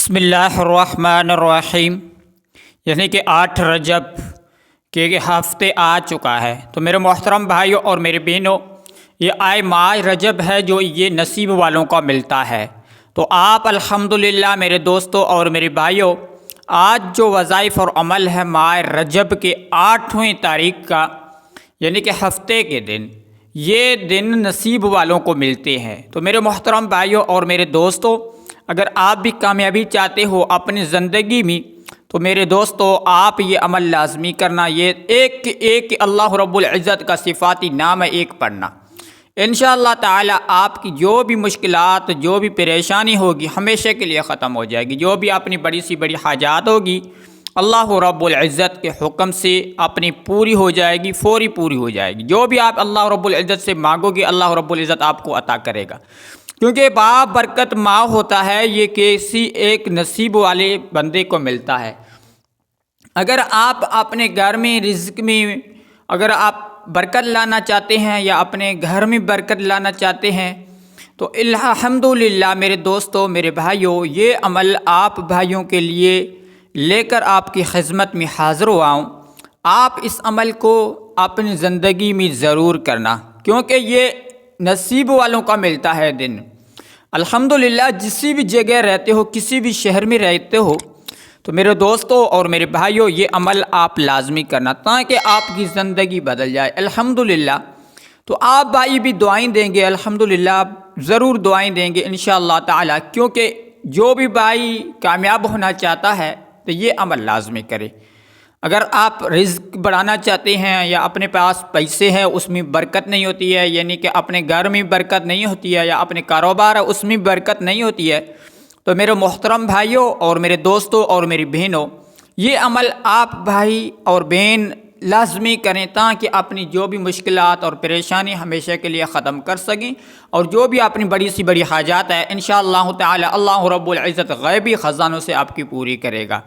بسم اللہ الرحمن الرحیم، یعنی کہ 8 رجب کے ہفتے آ چکا ہے۔ تو میرے محترم بھائیوں اور میرے بہنوں، یہ آئے ماہ رجب ہے جو یہ نصیب والوں کا ملتا ہے۔ تو آپ الحمدللہ میرے دوستوں اور میرے بھائیوں، آج جو وظائف اور عمل ہے ماہ رجب کے 8ویں تاریخ کا، یعنی کہ ہفتے کے دن، یہ دن نصیب والوں کو ملتے ہیں۔ تو میرے محترم بھائیوں اور میرے دوستوں، اگر آپ بھی کامیابی چاہتے ہو اپنی زندگی میں، تو میرے دوستو آپ یہ عمل لازمی کرنا، یہ ایک اللہ رب العزت کا صفاتی نام ہے، ایک پڑھنا۔ انشاءاللہ تعالی آپ کی جو بھی مشکلات، جو بھی پریشانی ہوگی، ہمیشہ کے لیے ختم ہو جائے گی۔ جو بھی اپنی بڑی سی بڑی حاجات ہوگی، اللہ رب العزت کے حکم سے اپنی پوری ہو جائے گی، فوری پوری ہو جائے گی۔ جو بھی آپ اللہ رب العزت سے مانگو گے، اللہ رب العزت آپ کو عطا کرے گا، کیونکہ برکت ماہ ہوتا ہے، یہ کسی ایک نصیب والے بندے کو ملتا ہے۔ اگر آپ اپنے گھر میں رزق میں اگر آپ برکت لانا چاہتے ہیں یا اپنے گھر میں برکت لانا چاہتے ہیں، تو الحمدللہ میرے دوستوں میرے بھائیوں، یہ عمل آپ بھائیوں کے لیے لے کر آپ کی خدمت میں حاضر ہوا ہوں۔ آپ اس عمل کو اپنی زندگی میں ضرور کرنا، کیونکہ یہ نصیب والوں کا ملتا ہے دن۔ الحمدللہ جسی بھی جگہ رہتے ہو، کسی بھی شہر میں رہتے ہو، تو میرے دوستوں اور میرے بھائیوں، یہ عمل آپ لازمی کرنا تاکہ آپ کی زندگی بدل جائے۔ الحمدللہ تو آپ بھائی بھی دعائیں دیں گے، الحمدللہ ضرور دعائیں دیں گے انشاءاللہ تعالی، کیونکہ جو بھی بھائی کامیاب ہونا چاہتا ہے تو یہ عمل لازمی کرے۔ اگر آپ رزق بڑھانا چاہتے ہیں یا اپنے پاس پیسے ہیں اس میں برکت نہیں ہوتی ہے، یعنی کہ اپنے گھر میں برکت نہیں ہوتی ہے یا اپنے کاروبار ہے اس میں برکت نہیں ہوتی ہے، تو میرے محترم بھائیوں اور میرے دوستوں اور میری بہنوں، یہ عمل آپ بھائی اور بہن لازمی کریں تاکہ اپنی جو بھی مشکلات اور پریشانی ہمیشہ کے لیے ختم کر سکیں، اور جو بھی اپنی بڑی سی بڑی حاجات ہے انشاءاللہ تعالی اللہ رب العزت غیبی خزانوں سے آپ کی پوری کرے گا۔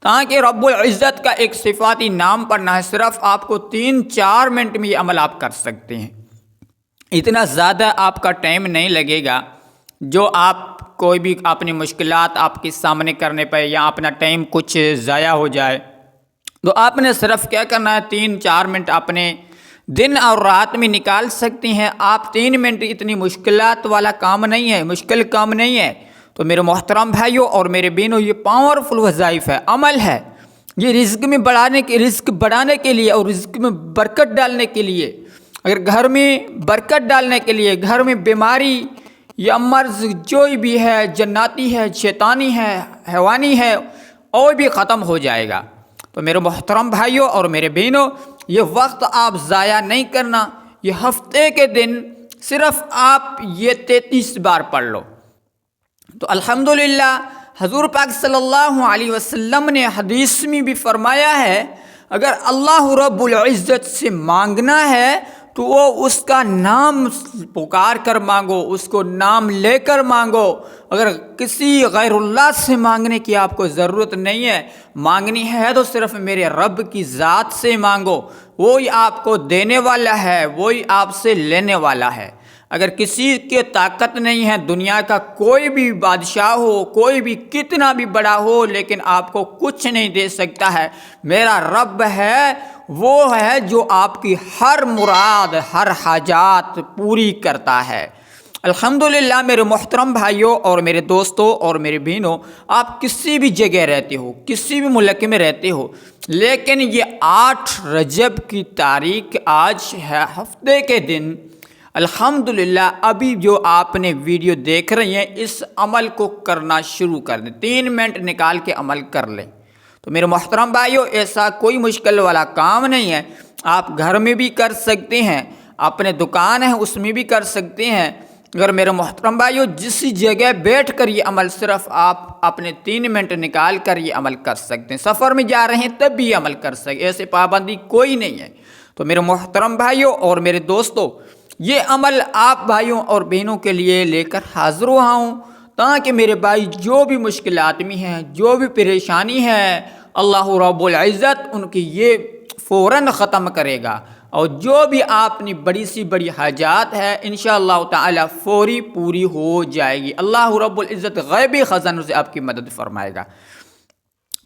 تاکہ رب العزت کا ایک صفاتی نام پڑھنا ہے، صرف آپ کو 3-4 منٹ میں یہ عمل آپ کر سکتے ہیں۔ اتنا زیادہ آپ کا ٹائم نہیں لگے گا، جو آپ کوئی بھی اپنی مشکلات آپ کے سامنے کرنے پہ یا اپنا ٹائم کچھ ضائع ہو جائے، تو آپ نے صرف کیا کرنا ہے، 3-4 منٹ اپنے دن اور رات میں نکال سکتے ہیں۔ آپ 3 منٹ اتنی مشکلات والا کام نہیں ہے، مشکل کام نہیں ہے۔ تو میرے محترم بھائیوں اور میرے بہنوں، یہ پاورفل وظائف ہے، عمل ہے، یہ رزق بڑھانے کے لیے اور رزق میں برکت ڈالنے کے لیے، اگر گھر میں برکت ڈالنے کے لیے، گھر میں بیماری یا مرض جو بھی ہے، جناتی ہے، شیطانی ہے، حیوانی ہے، اور بھی ختم ہو جائے گا۔ تو میرے محترم بھائیوں اور میرے بہنوں، یہ وقت آپ ضائع نہیں کرنا، یہ ہفتے کے دن صرف آپ یہ 33 بار پڑھ لو۔ تو الحمدللہ حضور پاک صلی اللہ علیہ وسلم نے حدیث میں بھی فرمایا ہے، اگر اللہ رب العزت سے مانگنا ہے تو وہ اس کا نام پکار کر مانگو، اس کو نام لے کر مانگو۔ اگر کسی غیر اللہ سے مانگنے کی آپ کو ضرورت نہیں ہے، مانگنی ہے تو صرف میرے رب کی ذات سے مانگو، وہی آپ کو دینے والا ہے، وہی آپ سے لینے والا ہے۔ اگر کسی کے طاقت نہیں ہے، دنیا کا کوئی بھی بادشاہ ہو، کوئی بھی کتنا بھی بڑا ہو، لیکن آپ کو کچھ نہیں دے سکتا ہے، میرا رب ہے، وہ ہے جو آپ کی ہر مراد، ہر حاجات پوری کرتا ہے۔ الحمدللہ میرے محترم بھائیوں اور میرے دوستوں اور میرے بہنوں، آپ کسی بھی جگہ رہتے ہو، کسی بھی ملک میں رہتے ہو، لیکن یہ 8 رجب کی تاریخ آج ہے، ہفتے کے دن، الحمدللہ ابھی جو آپ نے ویڈیو دیکھ رہے ہیں، اس عمل کو کرنا شروع کر دیں، 3 منٹ نکال کے عمل کر لیں۔ تو میرے محترم بھائیوں، ایسا کوئی مشکل والا کام نہیں ہے، آپ گھر میں بھی کر سکتے ہیں، اپنے دکان ہے اس میں بھی کر سکتے ہیں۔ اگر میرے محترم بھائیوں جس جگہ بیٹھ کر یہ عمل صرف آپ اپنے 3 منٹ نکال کر یہ عمل کر سکتے ہیں، سفر میں جا رہے ہیں تب بھی عمل کر سکتے، ایسے پابندی کوئی نہیں ہے۔ تو میرے محترم بھائیوں اور میرے دوستوں، یہ عمل آپ بھائیوں اور بہنوں کے لیے لے کر حاضر ہوا ہوں، تاکہ میرے بھائی جو بھی مشکلات میں ہیں، جو بھی پریشانی ہے، اللہ رب العزت ان کی یہ فوراً ختم کرے گا، اور جو بھی آپ نے بڑی سی بڑی حاجات ہے انشاءاللہ تعالی فوری پوری ہو جائے گی۔ اللہ رب العزت غیبی خزانوں سے آپ کی مدد فرمائے گا۔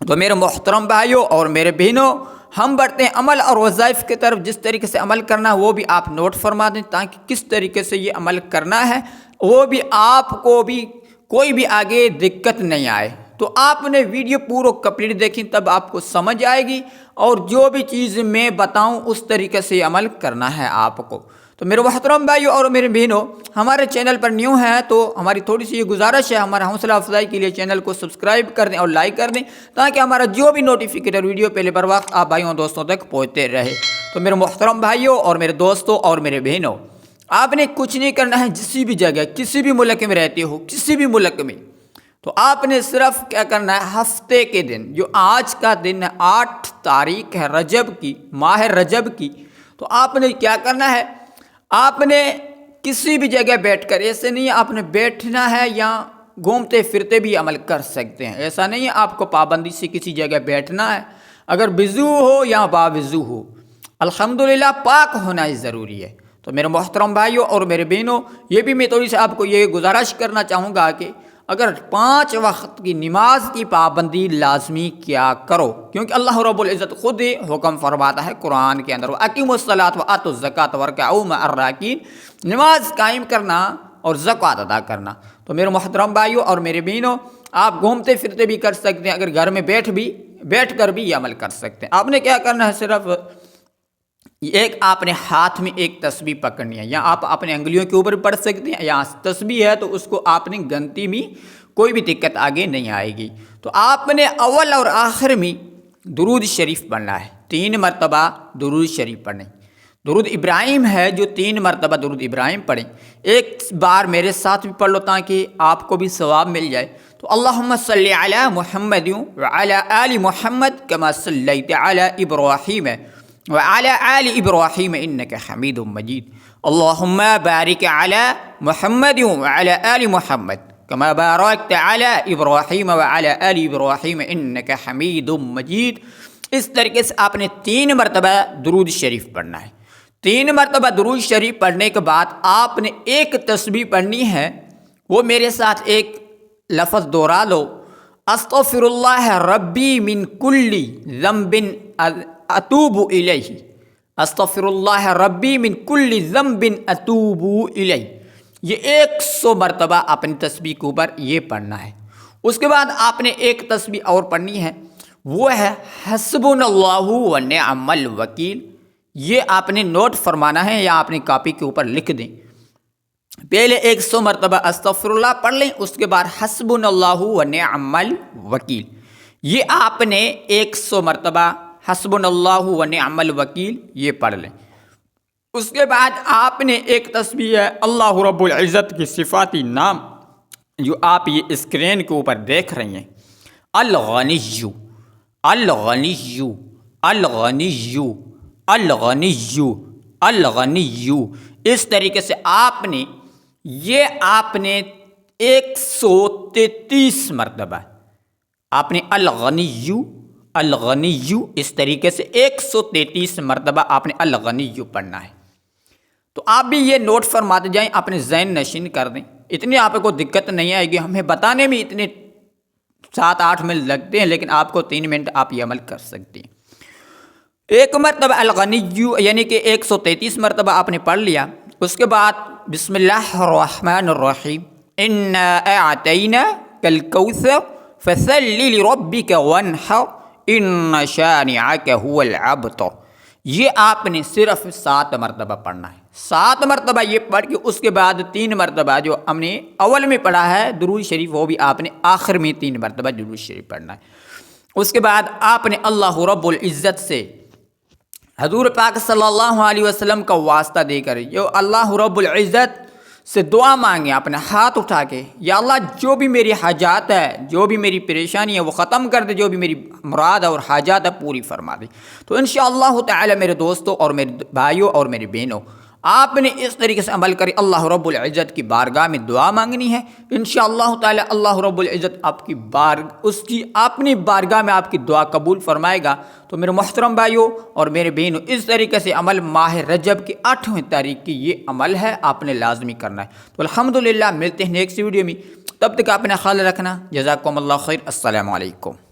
تو میرے محترم بھائیوں اور میرے بہنوں، ہم بڑھتے ہیں عمل اور وظائف کی طرف۔ جس طریقے سے عمل کرنا وہ بھی آپ نوٹ فرما دیں، تاکہ کس طریقے سے یہ عمل کرنا ہے وہ بھی آپ کو بھی کوئی بھی آگے دقت نہیں آئے۔ تو آپ نے ویڈیو پورا کمپلیٹ دیکھیں، تب آپ کو سمجھ آئے گی، اور جو بھی چیز میں بتاؤں اس طریقے سے عمل کرنا ہے آپ کو۔ تو میرے محترم بھائیوں اور میرے بہنوں، ہمارے چینل پر نیو ہیں تو ہماری تھوڑی سی یہ گزارش ہے، ہمارا حوصلہ افزائی کے لیے چینل کو سبسکرائب کر دیں اور لائک کر دیں، تاکہ ہمارا جو بھی نوٹیفیکیٹر ویڈیو پہلے بر وقت آپ بھائیوں دوستوں تک پہنچتے رہے۔ تو میرے محترم بھائیوں اور میرے دوستوں اور میرے بہنوں، آپ نے کچھ نہیں کرنا ہے، جسی بھی جگہ کسی بھی ملک میں رہتے ہو، کسی بھی ملک میں، تو آپ نے صرف کیا کرنا ہے، ہفتے کے دن، جو آج کا دن ہے 8 تاریخ ہے رجب کی، ماہ رجب کی، تو آپ نے کیا کرنا ہے، آپ نے کسی بھی جگہ بیٹھ کر، ایسے نہیں آپ نے بیٹھنا ہے یا گھومتے پھرتے بھی عمل کر سکتے ہیں، ایسا نہیں ہے آپ کو پابندی سے کسی جگہ بیٹھنا ہے، اگر وضو ہو یا باوضو ہو، الحمدللہ پاک ہونا ہی ضروری ہے۔ تو میرے محترم بھائیوں اور میرے بہنوں، یہ بھی میں تھوڑی سی آپ کو یہ گزارش کرنا چاہوں گا کہ اگر 5 وقت کی نماز کی پابندی لازمی کیا کرو، کیونکہ اللہ رب العزت خود ہی حکم فرماتا ہے قرآن کے اندر، وَأَقِیمُوا الصَّلَاةَ وَآتُوا الزَّکَاةَ وَارْکَعُوا مَعَ الرَّاکِعِینَ، نماز قائم کرنا اور زکوٰۃ ادا کرنا۔ تو میرے محترم بھائیوں اور میرے بہنوں، آپ گھومتے پھرتے بھی کر سکتے ہیں، اگر گھر میں بیٹھ کر بھی یہ عمل کر سکتے ہیں۔ آپ نے کیا کرنا ہے، صرف ایک آپ نے ہاتھ میں ایک تسبیح پکڑنی ہے، یا آپ اپنے انگلیوں کے اوپر پڑھ سکتے ہیں، یا تسبیح ہے تو اس کو آپ نے گنتی میں کوئی بھی دقت آگے نہیں آئے گی۔ تو آپ نے اول اور آخر میں درود شریف پڑھنا ہے، 3 مرتبہ درود شریف پڑھیں۔ درود ابراہیم ہے جو 3 مرتبہ درود ابراہیم پڑھیں، ایک بار میرے ساتھ بھی پڑھ لو تاکہ آپ کو بھی ثواب مل جائے۔ تو اللہم صلی علی محمد وعلی آل محمد کما صلیت علی ابراہیم وعلى آل إبراهيم إنك حميد مجيد اللهم بارك على محمد وعلى آل محمد كما باركت على إبراهيم وعلى آل إبراهيم إنك حميد مجيد۔ اس طریقے سے آپ نے 3 مرتبہ درود شریف پڑھنا ہے۔ 3 مرتبہ درود شریف پڑھنے کے بعد آپ نے ایک تسبیح پڑھنی ہے، وہ میرے ساتھ ایک لفظ دوہرا لو، استغفر اللہ ربی من کل ذنب اتوب الیہ، استغفر اللہ ربی من کل ذنب اتوب الیہ، یہ 100 مرتبہ اپنی تسبیح کے اوپر یہ پڑھنا ہے۔ اس کے بعد آپ نے ایک تسبیح اور پڑھنی ہے، وہ ہے حسبنا اللہ ونعم الوکیل، یہ آپ نے نوٹ فرمانا ہے یا اپنی کاپی کے اوپر لکھ دیں۔ پہلے 100 مرتبہ استغفر اللہ پڑھ لیں، اس کے بعد حسبنا اللہ ونعم الوکیل، یہ آپ نے 100 مرتبہ حسبنا اللہ ونعم الوکیل یہ پڑھ لیں۔ اس کے بعد آپ نے ایک تسبیح ہے اللہ رب العزت کی صفاتی نام جو آپ یہ اسکرین کے اوپر دیکھ رہی ہیں، الغنی الغنی الغنی الغنی الغنی، اس طریقے سے آپ نے 133 مرتبہ آپ نے الغنی الغنی اس طریقے سے 133 مرتبہ آپ نے الغنی پڑھنا ہے۔ تو آپ بھی یہ نوٹ فرماتے جائیں، اپنے ذہن نشین کر دیں، اتنی آپ کو دقت نہیں آئے گی، ہمیں بتانے میں اتنے 7-8 منٹ لگتے ہیں، لیکن آپ کو 3 منٹ آپ یہ عمل کر سکتے ہیں۔ ایک مرتبہ الغنی یعنی کہ 133 مرتبہ آپ نے پڑھ لیا، اس کے بعد بسم اللہ الرحمن الرحیم انا اعطیناک الکوثر فصل لربک وانحر ان شانئک هو الابتر، یہ آپ نے صرف 7 مرتبہ پڑھنا ہے۔ 7 مرتبہ یہ پڑھ کے اس کے بعد 3 مرتبہ جو ہم نے اول میں پڑھا ہے درود شریف، وہ بھی آپ نے آخر میں 3 مرتبہ درود شریف پڑھنا ہے۔ اس کے بعد آپ نے اللہ رب العزت سے حضور پاک صلی اللہ علیہ وسلم کا واسطہ دے کر جو اللہ رب العزت سے دعا مانگے، اپنے ہاتھ اٹھا کے، یا اللہ جو بھی میری حاجات ہے، جو بھی میری پریشانی ہے وہ ختم کر دے، جو بھی میری مراد اور حاجات ہے پوری فرما دے۔ تو انشاءاللہ تعالی میرے دوستوں اور میرے بھائیوں اور میری بہنوں، آپ نے اس طریقے سے عمل کری، اللہ رب العزت کی بارگاہ میں دعا مانگنی ہے، انشاءاللہ تعالی اللہ رب العزت آپ کی اپنی بارگاہ میں آپ کی دعا قبول فرمائے گا۔ تو میرے محترم بھائیوں اور میرے بہنوں، اس طریقے سے عمل ماہ رجب کی 8ویں تاریخ کی یہ عمل ہے، آپ نے لازمی کرنا ہے۔ تو الحمدللہ ملتے ہیں نیکسٹ ویڈیو میں، تب تک اپنا خیال رکھنا، جزاکم اللہ خیر، السلام علیکم۔